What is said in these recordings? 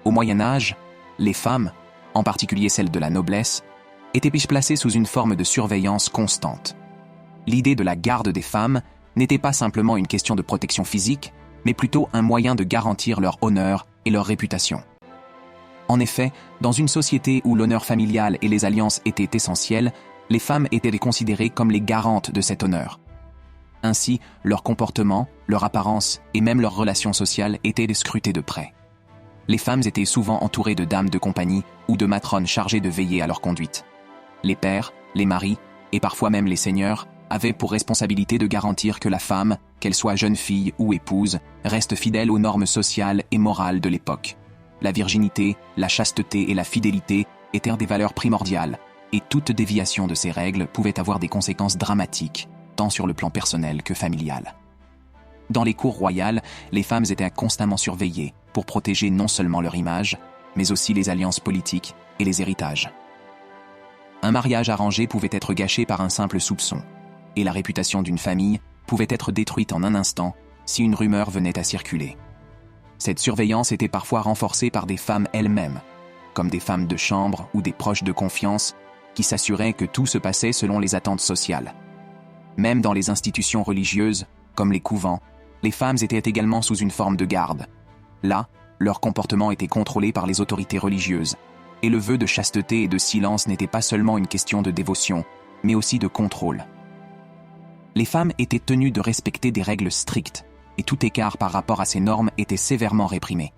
Au Moyen Âge, les femmes, en particulier celles de la noblesse, étaient placées sous une forme de surveillance constante. L'idée de la garde des femmes n'était pas simplement une question de protection physique, mais plutôt un moyen de garantir leur honneur et leur réputation. En effet, dans une société où l'honneur familial et les alliances étaient essentiels, les femmes étaient considérées comme les garantes de cet honneur. Ainsi, leur comportement, leur apparence et même leurs relations sociales étaient scrutées de près. Les femmes étaient souvent entourées de dames de compagnie ou de matrones chargées de veiller à leur conduite. Les pères, les maris et parfois même les seigneurs avaient pour responsabilité de garantir que la femme, qu'elle soit jeune fille ou épouse, reste fidèle aux normes sociales et morales de l'époque. La virginité, la chasteté et la fidélité étaient des valeurs primordiales, et toute déviation de ces règles pouvait avoir des conséquences dramatiques, tant sur le plan personnel que familial. Dans les cours royales, les femmes étaient constamment surveillées pour protéger non seulement leur image, mais aussi les alliances politiques et les héritages. Un mariage arrangé pouvait être gâché par un simple soupçon, et la réputation d'une famille pouvait être détruite en un instant si une rumeur venait à circuler. Cette surveillance était parfois renforcée par des femmes elles-mêmes, comme des femmes de chambre ou des proches de confiance, qui s'assuraient que tout se passait selon les attentes sociales. Même dans les institutions religieuses, comme les couvents, les femmes étaient également sous une forme de garde. Là, leur comportement était contrôlé par les autorités religieuses, et le vœu de chasteté et de silence n'était pas seulement une question de dévotion, mais aussi de contrôle. Les femmes étaient tenues de respecter des règles strictes, et tout écart par rapport à ces normes était sévèrement réprimé.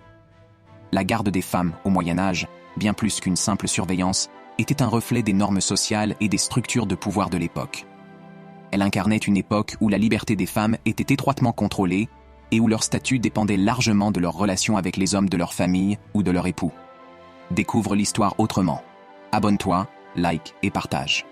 La garde des femmes, au Moyen Âge, bien plus qu'une simple surveillance, était un reflet des normes sociales et des structures de pouvoir de l'époque. Elle incarnait une époque où la liberté des femmes était étroitement contrôlée et où leur statut dépendait largement de leur relation avec les hommes de leur famille ou de leur époux. Découvre l'histoire autrement. Abonne-toi, like et partage.